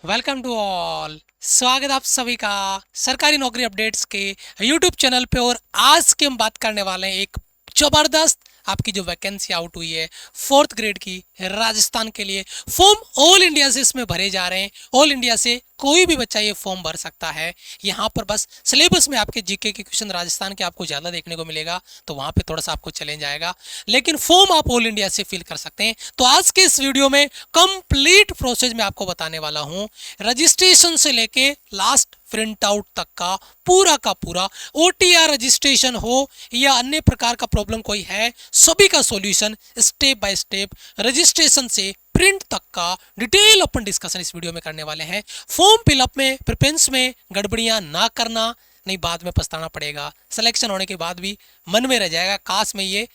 Welcome to all. स्वागत आप सभी का सरकारी नौकरी अपडेट्स के यूट्यूब चैनल पे। और आज की हम बात करने वाले हैं एक जबरदस्त आपकी जो वैकेंसी आउट हुई है 4th ग्रेड की राजस्थान के लिए। फॉर्म ऑल इंडिया से इसमें भरे जा रहे हैं। ऑल इंडिया से कोई भी बच्चा ये फॉर्म भर सकता है। यहाँ पर बस सिलेबस में आपके जीके के क्वेश्चन राजस्थान के आपको ज़्यादा देखने को मिलेगा, तो वहाँ पे थोड़ा सा आपको चैलेंज आएगा, लेकिन फॉर्म आप ऑल इंडिया से फिल कर सकते हैं। तो आज के इस वीडियो में कंप्लीट प्रोसेस में आपको बताने वाला हूँ, रजिस्ट्रेशन से लेके लास्ट प्रिंट आउट तक का पूरा ओटीआर रजिस्ट्रेशन हो या अन्य प्रकार का प्रॉब्लम कोई है, सभी का solution step by step registration से प्रिंट तक का डिटेल अपन डिस्कशन इस वीडियो में करने वाले हैं। फॉर्म फिलअप में प्रिपेंस में गड़बड़ियां ना करना, नहीं बाद में पछताना पड़ेगा। सिलेक्शन होने के बाद भी मन में रह जाएगा, काश में ये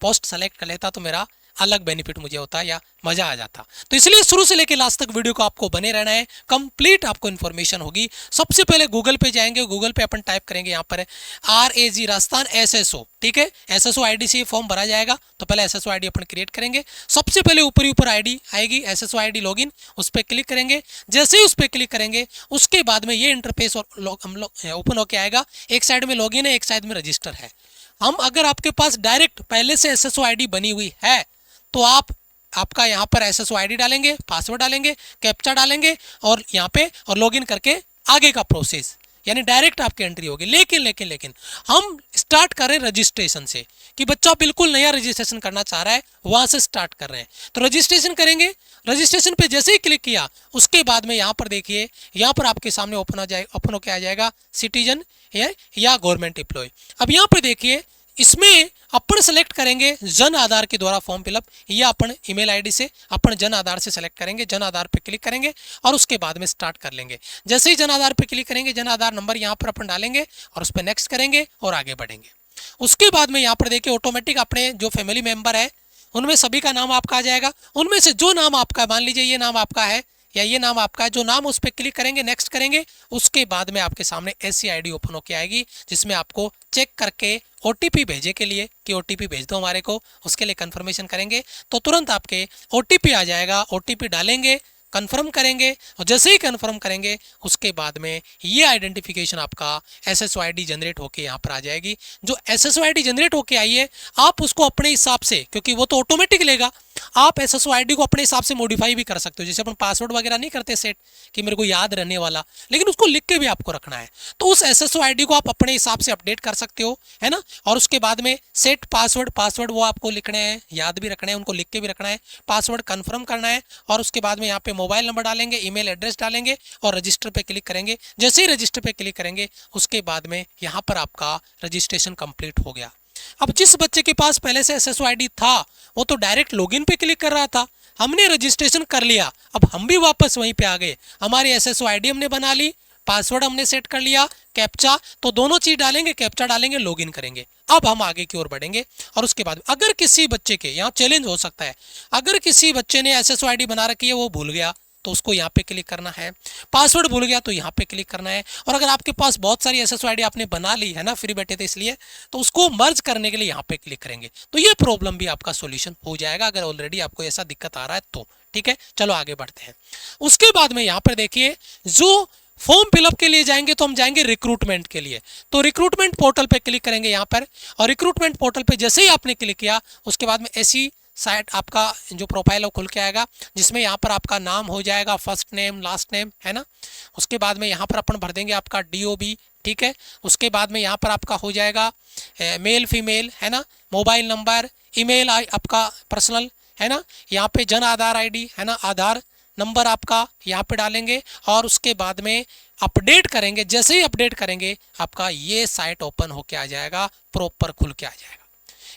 पोस्ट सेलेक्ट कर लेता तो मेरा अलग बेनिफिट मुझे होता या मजा आ जाता। तो इसलिए शुरू से लेकर लास्ट तक वीडियो को आपको बने रहना है, कंप्लीट आपको इन्फॉर्मेशन होगी। सबसे पहले गूगल पे जाएंगे, गूगल पे अपन टाइप करेंगे यहाँ पर RAG राजस्थान SSO, ठीक है। SSO ID से ये फॉर्म भरा जाएगा, तो पहले SSO ID अपन क्रिएट करेंगे। सबसे पहले ऊपर ID आएगी SSO ID लॉगिन, उस पर क्लिक करेंगे। जैसे ही उस पर क्लिक करेंगे उसके बाद में ये इंटरफेस हम लोग ओपन होके आएगा। एक साइड में लॉगिन है, एक साइड में रजिस्टर है। हम अगर आपके पास डायरेक्ट पहले से SSO ID बनी हुई है तो आपका यहाँ पर SSO ID डालेंगे, पासवर्ड डालेंगे, कैप्चा डालेंगे और यहाँ पे और लॉगिन करके आगे का प्रोसेस यानी डायरेक्ट आपकी एंट्री होगी। लेकिन हम स्टार्ट कर रहे हैं रजिस्ट्रेशन से, कि बच्चा बिल्कुल नया रजिस्ट्रेशन करना चाह रहा है, वहां से स्टार्ट कर रहे हैं। तो रजिस्ट्रेशन करेंगे। रजिस्ट्रेशन पे जैसे ही क्लिक किया उसके बाद में यहाँ पर देखिए, यहाँ पर आपके सामने ओपन होकर आ जाएगा सिटीजन या गवर्नमेंट एम्प्लॉय। अब यहाँ पर देखिए, इसमें अपन सेलेक्ट करेंगे जन आधार के द्वारा फॉर्म फिलअप, या अपन ईमेल आईडी से अपन जन आधार से सेलेक्ट करेंगे। जन आधार पे क्लिक करेंगे और उसके बाद में स्टार्ट कर लेंगे। जैसे ही जन आधार पे क्लिक करेंगे, जन आधार नंबर यहाँ पर अपन डालेंगे और उस पर नेक्स्ट करेंगे और आगे बढ़ेंगे। उसके बाद में यहाँ पर देखिए ऑटोमेटिक अपने जो फैमिली मेंबर है उनमें सभी का नाम आपका आ जाएगा। उनमें से जो नाम आपका, मान लीजिए ये नाम आपका है या ये नाम आपका है, जो नाम उस पर क्लिक करेंगे, नेक्स्ट करेंगे। उसके बाद में आपके सामने ऐसी आईडी ओपन होकर आएगी जिसमें आपको चेक करके OTP भेजे के लिए कि OTP भेज दो हमारे को, उसके लिए कंफर्मेशन करेंगे तो तुरंत आपके OTP आ जाएगा। OTP डालेंगे, कंफर्म करेंगे और जैसे ही कंफर्म करेंगे उसके बाद में ये आइडेंटिफिकेशन आपका SSO ID जनरेट होके यहाँ पर आ जाएगी। जो SSO ID जनरेट होके आई है आप उसको अपने हिसाब से, क्योंकि वो तो ऑटोमेटिक लेगा, आप SSO ID को अपने हिसाब से मॉडिफाई भी कर सकते हो। जैसे अपन पासवर्ड वगैरह नहीं करते सेट कि मेरे को याद रहने वाला, लेकिन उसको लिख के भी आपको रखना है, तो उस SSO ID को आप अपने हिसाब से अपडेट कर सकते हो, है ना। और उसके बाद में सेट पासवर्ड वो आपको लिखने हैं, याद भी रखने हैं, उनको लिख के भी रखना है, पासवर्ड कंफर्म करना है और उसके बाद में यहाँ पे मोबाइल नंबर डालेंगे, ईमेल एड्रेस डालेंगे और रजिस्टर पे क्लिक करेंगे। जैसे ही रजिस्टर पे क्लिक करेंगे उसके बाद में यहाँ पर आपका रजिस्ट्रेशन कंप्लीट हो गया। अब जिस बच्चे के पास पहले से SSO ID था वो तो डायरेक्ट लॉगिन पे क्लिक कर रहा था, हमने रजिस्ट्रेशन कर लिया, अब हम भी वापस वहीं पे आ गए। हमारी SSO ID हमने बना ली, पासवर्ड हमने सेट कर लिया, कैप्चा, तो दोनों चीज डालेंगे, कैप्चा डालेंगे, लॉगिन करेंगे। अब हम आगे की ओर बढ़ेंगे और उसके बाद अगर किसी बच्चे के, यहाँ चैलेंज हो सकता है, अगर किसी बच्चे ने SSO ID बना रखी है वो भूल गया तो उसको यहाँ पे क्लिक करना है, पासवर्ड भूल गया तो यहाँ पे क्लिक करना है। और अगर आपके पास बहुत सारी SSO ID आपने बना ली है ना, फ्री बैठे थे इसलिए, तो उसको मर्ज करने के लिए यहाँ पे क्लिक करेंगे, तो ये प्रॉब्लम भी आपका सोल्यूशन हो जाएगा अगर ऑलरेडी आपको ऐसा दिक्कत आ रहा है तो। ठीक है, चलो आगे बढ़ते हैं। उसके बाद में यहाँ पर देखिए, जो फॉर्म फिलअप के लिए जाएंगे तो हम जाएंगे रिक्रूटमेंट के लिए, तो रिक्रूटमेंट पोर्टल पे क्लिक करेंगे यहाँ पर। और रिक्रूटमेंट पोर्टल पे जैसे ही आपने क्लिक किया उसके बाद में ऐसी साइट आपका जो प्रोफाइल है वो खुल के आएगा, जिसमें यहाँ पर आपका नाम हो जाएगा, फर्स्ट नेम लास्ट नेम, है ना। उसके बाद में यहाँ पर अपन भर देंगे आपका DOB, ठीक है। उसके बाद में यहाँ पर आपका हो जाएगा मेल फीमेल, है ना, मोबाइल नंबर, ईमेल आपका पर्सनल, है ना। यहाँ पे जन आधार ID, है ना, आधार नंबर आपका यहाँ पे डालेंगे और उसके बाद में अपडेट करेंगे। जैसे ही अपडेट करेंगे आपका ये साइट ओपन होके आ जाएगा, प्रॉपर खुल के आ जाएगा।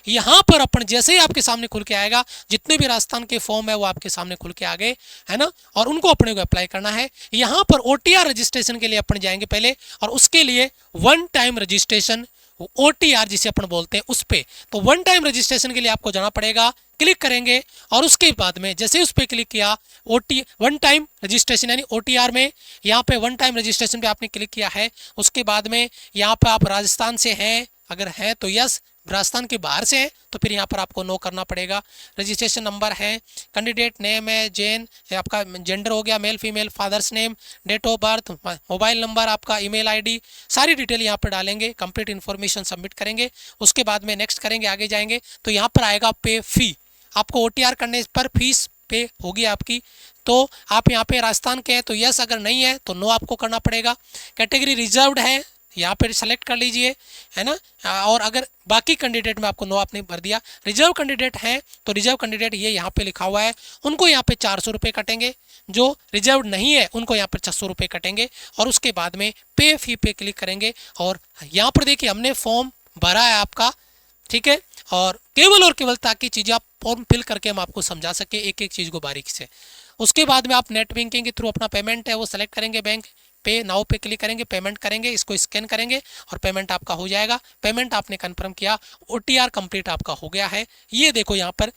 यहाँ पर अपन जैसे ही आपके सामने खुल के आएगा, जितने भी राजस्थान के फॉर्म है वो आपके सामने खुल के आ गए, है ना, और उनको अपने को अप्लाई करना है। यहाँ पर OTR रजिस्ट्रेशन के लिए अपन जाएंगे पहले, और उसके लिए वन टाइम रजिस्ट्रेशन OTR जिसे अपन बोलते हैं उस पे, तो वन टाइम रजिस्ट्रेशन के लिए आपको जाना पड़ेगा। क्लिक करेंगे और उसके बाद में जैसे ही उस पर क्लिक किया, वन टाइम रजिस्ट्रेशन यानी OTR में यहाँ पे वन टाइम रजिस्ट्रेशन पे आपने क्लिक किया है। उसके बाद में यहाँ पे आप राजस्थान से हैं, अगर हैं तो यस, राजस्थान के बाहर से हैं तो फिर यहाँ पर आपको नो करना पड़ेगा। रजिस्ट्रेशन नंबर है, कैंडिडेट नेम है जैन, आपका जेंडर हो गया male female, father's name, date of birth, mobile number, आपका ईमेल आईडी, सारी डिटेल यहाँ पर डालेंगे, कंप्लीट इन्फॉर्मेशन सबमिट करेंगे। उसके बाद में नेक्स्ट करेंगे, आगे जाएंगे तो यहाँ पर आएगा पे फी। आपको OTR करने पर फीस पे होगी आपकी। तो आप यहाँ पे राजस्थान के हैं तो यस, अगर नहीं है तो नो आपको करना पड़ेगा। कैटेगरी रिजर्व्ड है यहाँ पे सेलेक्ट कर लीजिए, है ना। और अगर बाकी कैंडिडेट में आपको नो आपने भर दिया, रिजर्व कैंडिडेट हैं तो रिजर्व कैंडिडेट ये यहाँ पे लिखा हुआ है, उनको यहाँ पे 400 रुपये कटेंगे। जो रिजर्व नहीं है उनको यहाँ पर 600 रुपये कटेंगे। और उसके बाद में पे फी पे क्लिक करेंगे और यहाँ पर देखिए हमने फॉर्म भरा है आपका, ठीक है। और केवल ताकि चीज़ें आप फॉर्म फिल करके हम आपको समझा सके एक एक चीज़ को बारीकी से। उसके बाद में आप नेट बैंकिंग के थ्रू अपना पेमेंट है वो सेलेक्ट करेंगे, बैंक पे नाउ पे क्लिक करेंगे, पेमेंट करेंगे, इसको स्कैन करेंगे और पेमेंट आपका हो जाएगा। पेमेंट आपने कंफर्म किया, OTR कंप्लीट आपका हो गया है। ये देखो यहाँ पर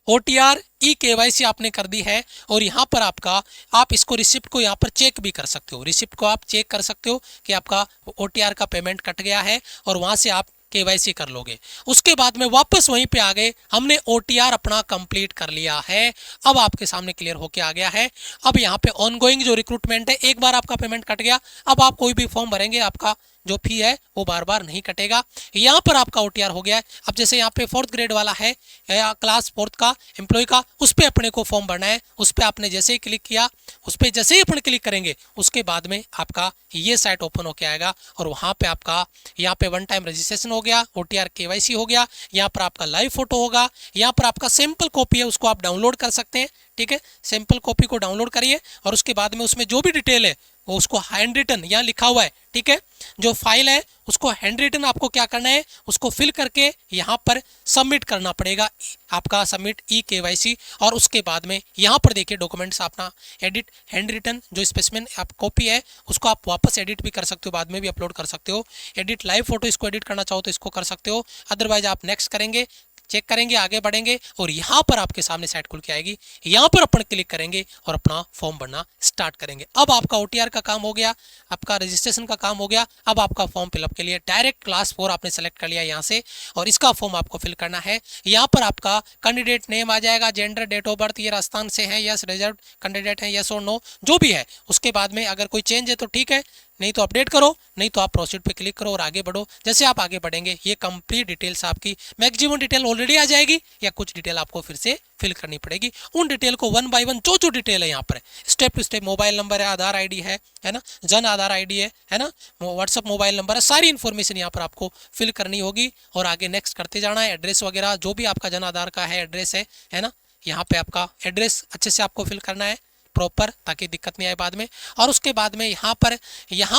OTR KYC आपने कर दी है। और यहाँ पर आपका आप इसको रिसिप्ट को यहाँ पर चेक भी कर सकते हो, रिसिप्ट को आप चेक कर सकते हो कि आपका OTR का पेमेंट कट गया है और वहाँ से आप KYC कर लोगे। उसके बाद में वापस वहीं पे आ गए, हमने OTR अपना कंप्लीट कर लिया है। अब आपके सामने क्लियर होके आ गया है। अब यहाँ पे ऑनगोइंग जो रिक्रूटमेंट है, एक बार आपका पेमेंट कट गया, अब आप कोई भी फॉर्म भरेंगे आपका जो फी है वो बार बार नहीं कटेगा। यहाँ पर आपका OTR हो गया है। अब जैसे यहाँ पे 4th ग्रेड वाला है, क्लास 4th का एम्प्लॉय का, उस पर अपने को फॉर्म भरना है। उस पर आपने जैसे ही क्लिक किया, उस पर जैसे ही अपन क्लिक करेंगे उसके बाद में आपका ये साइट ओपन होके आएगा और वहाँ पे आपका यहाँ पे 1 टाइम रजिस्ट्रेशन हो गया, OTR KYC हो गया। यहाँ पर आपका लाइव फोटो होगा, यहाँ पर आपका सैंपल कॉपी है उसको आप डाउनलोड कर सकते हैं, ठीक है। सैंपल कॉपी को डाउनलोड करिए और उसके बाद में उसमें जो भी डिटेल है वो उसको हैंड रिटन यहाँ लिखा हुआ है, ठीक है। जो फाइल है उसको हैंड रिटन आपको क्या करना है, उसको फिल करके यहाँ पर सबमिट करना पड़ेगा, आपका सबमिट KYC। और उसके बाद में यहाँ पर देखिए डॉक्यूमेंट्स अपना एडिट हैंड रिटन जो स्पेसिमेन आप कॉपी है उसको आप वापस एडिट भी कर सकते हो, बाद में भी अपलोड कर सकते हो। एडिट लाइव फोटो, इसको एडिट करना चाहो तो इसको कर सकते हो, अदरवाइज आप नेक्स्ट करेंगे, चेक करेंगे, आगे बढ़ेंगे और यहाँ पर आपके सामने साइट खुल के आएगी। यहाँ पर अपन क्लिक करेंगे और अपना फॉर्म भरना स्टार्ट करेंगे। अब आपका OTR का काम हो गया, आपका रजिस्ट्रेशन का काम हो गया। अब आपका फॉर्म फिलअप के लिए डायरेक्ट क्लास 4 आपने सेलेक्ट कर लिया यहाँ से और इसका फॉर्म आपको फिल करना है। यहाँ पर आपका कैंडिडेट नेम आ जाएगा, जेंडर, डेट ऑफ बर्थ, ये राजस्थान से है, यस रिजर्व कैंडिडेट है, यस और नो जो भी है। उसके बाद में अगर कोई चेंज है तो ठीक है, नहीं तो अपडेट करो, नहीं तो आप प्रोसीड पे क्लिक करो और आगे बढ़ो। जैसे आप आगे बढ़ेंगे ये कंप्लीट डिटेल्स आपकी मैक्सिमम डिटेल ऑलरेडी आ जाएगी या कुछ डिटेल आपको फिर से फिल करनी पड़ेगी। उन डिटेल को 1 बाय 1 जो डिटेल है यहाँ पर step to step, mobile number है, आधार ID है ना, जन आधार ID है ना, व्हाट्सअप मोबाइल नंबर है, सारी इन्फॉर्मेशन यहाँ पर आपको फिल करनी होगी और आगे नेक्स्ट करते जाना है। एड्रेस वगैरह जो भी आपका जन आधार का है एड्रेस है ना, यहाँ पे आपका एड्रेस अच्छे से आपको फिल करना है प्रॉपर, ताकि दिक्कत नहीं आए बाद में। और उसके बाद में यहाँ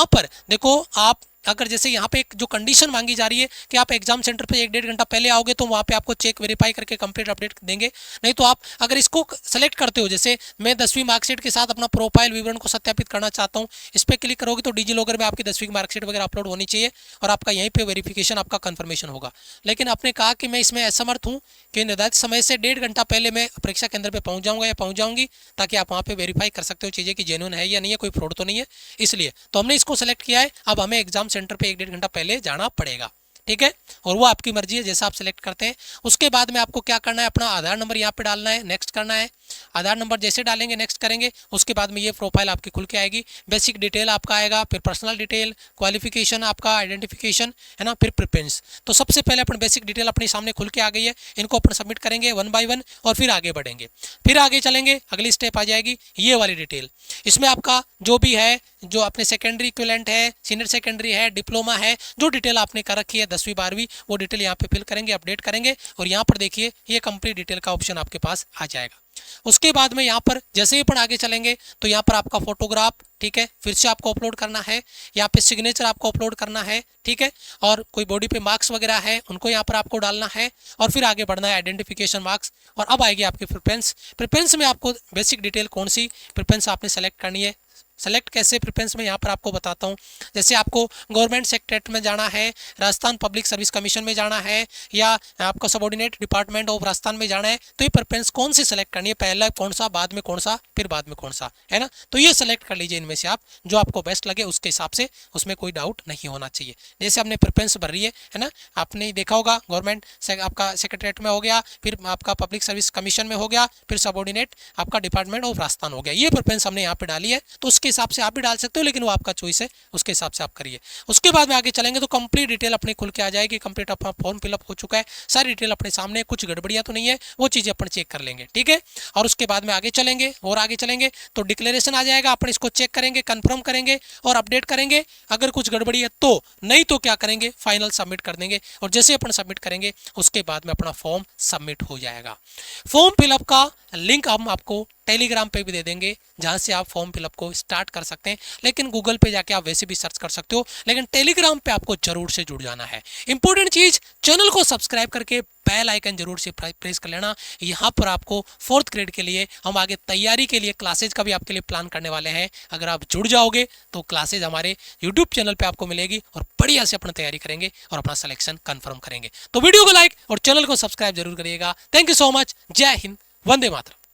पर देखो, आप अगर जैसे यहाँ पे एक जो कंडीशन मांगी जा रही है कि आप एग्जाम सेंटर पे 1-1.5 घंटा पहले आओगे तो वहाँ पे आपको चेक वेरीफाई करके कंप्लीट अपडेट देंगे। नहीं तो आप अगर इसको सेलेक्ट करते हो, जैसे मैं 10वीं मार्कशीट के साथ अपना प्रोफाइल विवरण को सत्यापित करना चाहता हूँ, इस पर क्लिक करोगे तो डिजी लॉकर में आपकी 10वीं मार्कशीट वगैरह अपलोड होनी चाहिए और आपका यहीं पर वेरिफिकेशन आपका कन्फर्मेशन होगा। लेकिन आपने कहा कि मैं इसमें असमर्थ हूँ कि निर्धारित समय से 1.5 घंटा पहले मैं परीक्षा केंद्र पर पहुँच जाऊँगा या पहुँच जाऊँगी, ताकि आप वहाँ पर वेरीफाई कर सकते हो चीज़ें कि जेन्युइन है या नहीं है, कोई फ्रॉड तो नहीं है। इसलिए तो हमने इसको सेलेक्ट किया है। अब हमें एग्जाम सेंटर पर 1-1.5 घंटा पहले जाना पड़ेगा, ठीक है। और वो आपकी मर्जी है जैसा आप सिलेक्ट करते हैं। उसके बाद में आपको क्या करना है, अपना आधार नंबर यहाँ पे डालना है, नेक्स्ट करना है। आधार नंबर जैसे डालेंगे नेक्स्ट करेंगे, उसके बाद में ये प्रोफाइल आपकी खुल के आएगी। बेसिक डिटेल आपका आएगा, फिर पर्सनल डिटेल, क्वालिफिकेशन आपका, आइडेंटिफिकेशन है ना, फिर प्रेफरेंस। तो सबसे पहले अपन बेसिक डिटेल अपने सामने खुल के आ गई है, इनको अपन सबमिट करेंगे 1 बाय 1 और फिर आगे बढ़ेंगे। फिर आगे चलेंगे, अगली स्टेप आ जाएगी ये वाली डिटेल। इसमें आपका जो भी है, जो अपने सेकेंडरी इक्विवेलेंट है, सीनियर सेकेंडरी है, डिप्लोमा है, जो डिटेल आपने कर रखी है 10वीं 12वीं, वो डिटेल यहाँ पे फिल करेंगे, अपडेट करेंगे और यहाँ पर देखिए ये कंप्लीट डिटेल का ऑप्शन आपके पास आ जाएगा। उसके बाद में यहाँ पर जैसे ही अपन आगे चलेंगे तो यहाँ पर आपका फोटोग्राफ, ठीक है, फिर से आपको अपलोड करना है। यहाँ पे सिग्नेचर आपको अपलोड करना है, ठीक है। और कोई बॉडी पे मार्क्स वगैरह है उनको यहाँ पर आपको डालना है और फिर आगे बढ़ना है, आइडेंटिफिकेशन मार्क्स। और अब आएगी आपकी प्रेफरेंस। प्रेफरेंस में आपको बेसिक डिटेल कौन सी प्रेफरेंस आपने सेलेक्ट करनी है, सेलेक्ट कैसे प्रेफरेंस में यहाँ पर आपको बताता हूँ। जैसे आपको गवर्नमेंट सेक्रेटरीट में जाना है, राजस्थान पब्लिक सर्विस कमीशन में जाना है, या आपको सबऑर्डिनेट डिपार्टमेंट ऑफ राजस्थान में जाना है, तो ये प्रेफरेंस कौन सी सेलेक्ट करनी है, पहला कौन सा, बाद में कौन सा, फिर बाद में कौन सा, है ना। तो ये सेलेक्ट कर लीजिए इनमें से आप, जो आपको बेस्ट लगे उसके हिसाब से, उसमें कोई डाउट नहीं होना चाहिए। जैसे आपने प्रेफरेंस भर रही है ना, आपने देखा होगा गवर्नमेंट आपका सेक्रेटरीट में हो गया, फिर आपका पब्लिक सर्विस कमीशन में हो गया, फिर सबऑर्डिनेट आपका डिपार्टमेंट ऑफ राजस्थान हो गया। ये प्रेफरेंस हमने यहाँ पे डाली है, तो उसके हिसाब से आप भी डाल सकते हो, लेकिन वो आपका चॉइस है, उसके हिसाब से आप करिए। उसके बाद में आगे चलेंगे तो कंप्लीट डिटेल अपने खुल के आ जाएगी। कंप्लीट अपना फॉर्म फिलअप हो चुका है, सारी डिटेल अपने सामने, कुछ गड़बड़ियां तो नहीं है, वो चीजें अपन चेक कर लेंगे, ठीक है। और उसके बाद में आगे चलेंगे, और आगे चलेंगे तो डिक्लेरेशन आ जाएगा, अपन इसको चेक करेंगे, कंफर्म करेंगे और अपडेट करेंगे। अगर कुछ गड़बड़ी है तो, नहीं तो क्या करेंगे, फाइनल सबमिट कर देंगे। और जैसे अपन सबमिट करेंगे उसके बाद में अपना फॉर्म सबमिट हो जाएगा। फॉर्म फिलअप का लिंक हम आपको टेलीग्राम पे भी दे देंगे, जहां से आप फॉर्म फिलअप को स्टार्ट कर सकते हैं। लेकिन गूगल पे जाके आप वैसे भी सर्च कर सकते हो, लेकिन टेलीग्राम पे आपको जरूर से जुड़ जाना है। इंपॉर्टेंट चीज, चैनल को सब्सक्राइब करके बेल आइकन जरूर से प्रेस कर लेना। यहाँ पर आपको 4th ग्रेड के लिए हम आगे तैयारी के लिए क्लासेज का भी आपके लिए प्लान करने वाले हैं। अगर आप जुड़ जाओगे तो क्लासेज हमारे यूट्यूब चैनल पे आपको मिलेगी, और बढ़िया से अपना तैयारी करेंगे और अपना सिलेक्शन कंफर्म करेंगे। तो वीडियो को लाइक और चैनल को सब्सक्राइब जरूर करिएगा। Thank you so much. जय हिंद, वंदे मातरम।